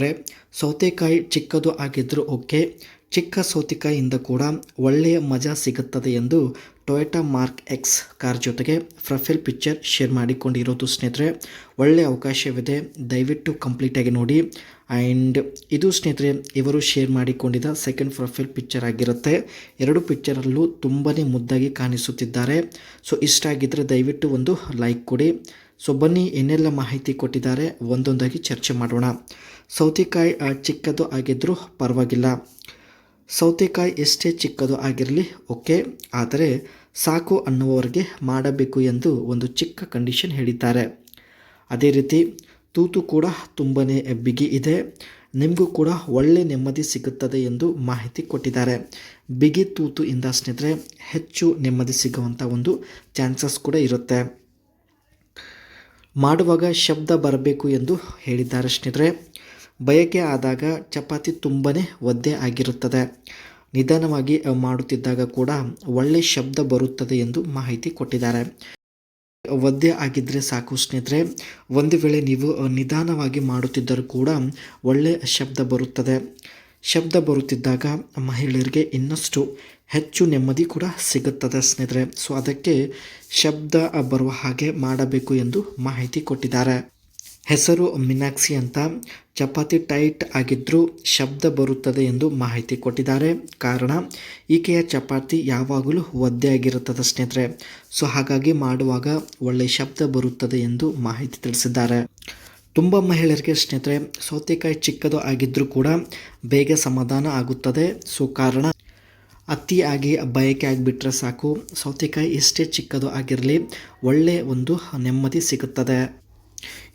ಅಂದರೆ ಸೌತೆಕಾಯಿ ಚಿಕ್ಕದು ಆಗಿದ್ದರೂ ಓಕೆ, ಚಿಕ್ಕ ಸೌತೆಕಾಯಿಯಿಂದ ಕೂಡ ಒಳ್ಳೆಯ ಮಜಾ ಸಿಗುತ್ತದೆ ಎಂದು ಟೊಯೋಟಾ ಮಾರ್ಕ್ ಎಕ್ಸ್ ಕಾರ್ ಜೊತೆಗೆ ಪ್ರೊಫೈಲ್ ಪಿಕ್ಚರ್ ಶೇರ್ ಮಾಡಿಕೊಂಡಿರೋದು ಸ್ನೇಹಿತರೆ. ಒಳ್ಳೆಯ ಅವಕಾಶವಿದೆ, ದಯವಿಟ್ಟು ಕಂಪ್ಲೀಟಾಗಿ ನೋಡಿ. ಆ್ಯಂಡ್ ಇದು ಸ್ನೇಹಿತರೆ ಇವರು ಶೇರ್ ಮಾಡಿಕೊಂಡಿದ್ದ ಸೆಕೆಂಡ್ ಪ್ರೊಫೈಲ್ ಪಿಕ್ಚರ್ ಆಗಿರುತ್ತೆ. ಎರಡು ಪಿಕ್ಚರಲ್ಲೂ ತುಂಬಾ ಮುದ್ದಾಗಿ ಕಾಣಿಸುತ್ತಿದ್ದಾರೆ. ಸೊ ಇಷ್ಟ ಆಗಿದ್ದರೆ ದಯವಿಟ್ಟು ಒಂದು ಲೈಕ್ ಕೊಡಿ. ಸೊ ಬನ್ನಿ ಏನೆಲ್ಲ ಮಾಹಿತಿ ಕೊಟ್ಟಿದ್ದಾರೆ ಒಂದೊಂದಾಗಿ ಚರ್ಚೆ ಮಾಡೋಣ. ಸೌತೆಕಾಯಿ ಚಿಕ್ಕದು ಆಗಿದ್ದರೂ ಪರವಾಗಿಲ್ಲ, ಸೌತೆಕಾಯಿ ಎಷ್ಟೇ ಚಿಕ್ಕದು ಆಗಿರಲಿ ಓಕೆ, ಆದರೆ ಸಾಕು ಅನ್ನುವವರಿಗೆ ಮಾಡಬೇಕು ಎಂದು ಒಂದು ಚಿಕ್ಕ ಕಂಡೀಷನ್ ಹೇಳಿದ್ದಾರೆ. ಅದೇ ರೀತಿ ತೂತು ಕೂಡ ತುಂಬಾ ಬಿಗಿ ಇದೆ, ನಿಮಗೂ ಕೂಡ ಒಳ್ಳೆ ನೆಮ್ಮದಿ ಸಿಗುತ್ತದೆ ಎಂದು ಮಾಹಿತಿ ಕೊಟ್ಟಿದ್ದಾರೆ. ಬಿಗಿ ತೂತು ಇಂದ ಸ್ನೇಹಿತರೆ ಹೆಚ್ಚು ನೆಮ್ಮದಿ ಸಿಗುವಂಥ ಒಂದು ಚಾನ್ಸಸ್ ಕೂಡ ಇರುತ್ತೆ. ಮಾಡುವಾಗ ಶಬ್ದ ಬರಬೇಕು ಎಂದು ಹೇಳಿದ್ದಾರೆ ಸ್ನೇಹಿತರೆ. ಬಯಕೆ ಆದಾಗ ಚಪಾತಿ ತುಂಬಾ ಒದ್ದೆ ಆಗಿರುತ್ತದೆ, ನಿಧಾನವಾಗಿ ಮಾಡುತ್ತಿದ್ದಾಗ ಕೂಡ ಒಳ್ಳೆ ಶಬ್ದ ಬರುತ್ತದೆ ಎಂದು ಮಾಹಿತಿ ಕೊಟ್ಟಿದ್ದಾರೆ. ಒದ್ದೆ ಆಗಿದ್ದರೆ ಸಾಕು ಸ್ನೇಹಿತರೆ, ಒಂದು ವೇಳೆ ನೀವು ನಿಧಾನವಾಗಿ ಮಾಡುತ್ತಿದ್ದರೂ ಕೂಡ ಒಳ್ಳೆಯ ಶಬ್ದ ಬರುತ್ತದೆ. ಶಬ್ದ ಬರುತ್ತಿದ್ದಾಗ ಮಹಿಳೆಯರಿಗೆ ಇನ್ನಷ್ಟು ಹೆಚ್ಚು ನೆಮ್ಮದಿ ಕೂಡ ಸಿಗುತ್ತದೆ ಸ್ನೇಹಿತರೆ. ಸೊ ಅದಕ್ಕೆ ಶಬ್ದ ಬರುವ ಹಾಗೆ ಮಾಡಬೇಕು ಎಂದು ಮಾಹಿತಿ ಕೊಟ್ಟಿದ್ದಾರೆ. ಹೆಸರು ಮೀನಾಕ್ಷಿ ಅಂತ, ಚಪಾತಿ ಟೈಟ್ ಆಗಿದ್ದರೂ ಶಬ್ದ ಬರುತ್ತದೆ ಎಂದು ಮಾಹಿತಿ ಕೊಟ್ಟಿದ್ದಾರೆ. ಕಾರಣ ಈಕೆಯ ಚಪಾತಿ ಯಾವಾಗಲೂ ಒದ್ದೆ ಆಗಿರುತ್ತದೆ ಸ್ನೇಹಿತರೆ. ಸೊ ಹಾಗಾಗಿ ಮಾಡುವಾಗ ಒಳ್ಳೆಯ ಶಬ್ದ ಬರುತ್ತದೆ ಎಂದು ಮಾಹಿತಿ ತಿಳಿಸಿದ್ದಾರೆ. ತುಂಬ ಮಹಿಳೆಯರಿಗೆ ಸ್ನೇಹಿತರೆ ಸೌತೆಕಾಯಿ ಚಿಕ್ಕದು ಆಗಿದ್ದರೂ ಕೂಡ ಬೇಗ ಸಮಾಧಾನ ಆಗುತ್ತದೆ. ಸೊ ಕಾರಣ ಅತಿಯಾಗಿ ಬಯಕೆ ಆಗಿಬಿಟ್ರೆ ಸಾಕು, ಸೌತೆಕಾಯಿ ಎಷ್ಟೇ ಚಿಕ್ಕದು ಆಗಿರಲಿ ಒಳ್ಳೆಯ ಒಂದು ನೆಮ್ಮದಿ ಸಿಗುತ್ತದೆ.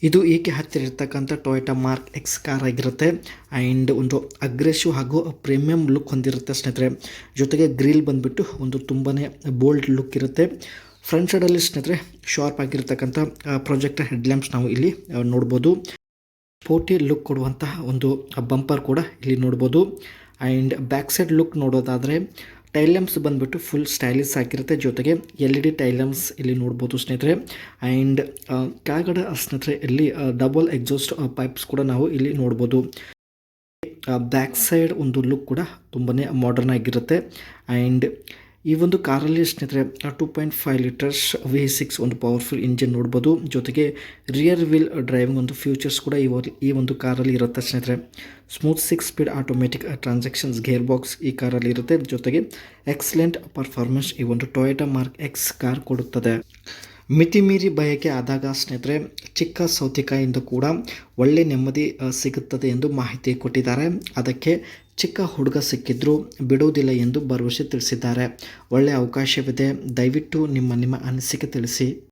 ಇದು ಈಕೆ ಹತ್ತಿರ ಇರ್ತಕ್ಕಂಥ ಟೊಯೋಟಾ ಮಾರ್ಕ್ ಎಕ್ಸ್ ಕಾರ್ ಆಗಿರುತ್ತೆ. ಆ್ಯಂಡ್ ಒಂದು ಅಗ್ರೆಸಿವ್ ಹಾಗೂ ಪ್ರೀಮಿಯಂ ಲುಕ್ ಹೊಂದಿರುತ್ತೆ ಸ್ನೇಹಿತರೆ. ಜೊತೆಗೆ ಗ್ರಿಲ್ ಬಂದುಬಿಟ್ಟು ಒಂದು ತುಂಬಾ ಬೋಲ್ಡ್ ಲುಕ್ ಇರುತ್ತೆ. ಫ್ರಂಟ್ ಸೈಡಲ್ಲಿ ಸ್ನೇಹಿತರೆ ಶಾರ್ಪ್ ಆಗಿರ್ತಕ್ಕಂಥ ಪ್ರೊಜೆಕ್ಟರ್ ಹೆಡ್ಲ್ಯಾಂಪ್ಸ್ ನಾವು ಇಲ್ಲಿ ನೋಡ್ಬೋದು. ಸ್ಪೋರ್ಟಿ ಲುಕ್ ಕೊಡುವಂತಹ ಒಂದು ಬಂಪರ್ ಕೂಡ ಇಲ್ಲಿ ನೋಡ್ಬೋದು. ಆ್ಯಂಡ್ ಬ್ಯಾಕ್ ಸೈಡ್ ಲುಕ್ ನೋಡೋದಾದರೆ ಟೈಲ್ ಲ್ಯಾಂಪ್ಸ್ ಬಂದುಬಿಟ್ಟು ಫುಲ್ ಸ್ಟೈಲಿಶ್ ಆಗಿರುತ್ತೆ. ಜೊತೆಗೆ LED ಟೈಲ್ ಲ್ಯಾಂಪ್ಸ್ ಇಲ್ಲಿ ನೋಡ್ಬೋದು ಸ್ನೇಹಿತರೆ. ಆ್ಯಂಡ್ ಕೆಳಗಡೆ ಸ್ನೇಹಿತರೆ ಇಲ್ಲಿ ಡಬಲ್ ಎಕ್ಸಾಸ್ಟ್ ಪೈಪ್ಸ್ ಕೂಡ ನಾವು ಇಲ್ಲಿ ನೋಡ್ಬೋದು. ಬ್ಯಾಕ್ ಸೈಡ್ ಒಂದು ಲುಕ್ ಕೂಡ ತುಂಬಾ ಮಾಡರ್ನ್ ಆಗಿರುತ್ತೆ. ಆ್ಯಂಡ್ ಈ ಒಂದು ಕಾರಲ್ಲಿ ಸ್ನೇಹಿತರೆ 2.5 ಲೀಟರ್ಸ್ V6 ಒಂದು ಪವರ್ಫುಲ್ ಇಂಜಿನ್ ನೋಡ್ಬೋದು. ಜೊತೆಗೆ ರಿಯರ್ ವೀಲ್ ಡ್ರೈವಿಂಗ್ ಒಂದು ಫ್ಯೂಚರ್ಸ್ ಕೂಡ ಈ ಒಂದು ಕಾರಲ್ಲಿ ಇರುತ್ತೆ ಸ್ನೇಹಿತರೆ. Smooth 6 speed automatic transactions gear box ಈ ಕಾರಲ್ಲಿ ಇರುತ್ತೆ. ಜೊತೆಗೆ ಎಕ್ಸಲೆಂಟ್ ಪರ್ಫಾರ್ಮೆನ್ಸ್ ಈ ಒಂದು ಟೊಯೋಟಾ ಮಾರ್ಕ್ ಎಕ್ಸ್ ಕಾರ್ ಕೊಡುತ್ತದೆ. ಮಿತಿಮೀರಿ ಬಯಕೆ ಆದಾಗ ಸ್ನೇಹಿತರೆ ಚಿಕ್ಕ ಸೌತೆಕಾಯಿಯಿಂದ ಕೂಡ ಒಳ್ಳೆ ನೆಮ್ಮದಿ ಸಿಗುತ್ತದೆ ಎಂದು ಮಾಹಿತಿ ಕೊಟ್ಟಿದ್ದಾರೆ. ಅದಕ್ಕೆ ಚಿಕ್ಕ ಹುಡುಗ ಸಿಕ್ಕಿದ್ರೂ ಬಿಡುವುದಿಲ್ಲ ಎಂದು ಭರವಸೆ ತಿಳಿಸಿದ್ದಾರೆ. ಒಳ್ಳೆಯ ಅವಕಾಶವಿದೆ, ದಯವಿಟ್ಟು ನಿಮ್ಮ ಅನಿಸಿಕೆ ತಿಳಿಸಿ.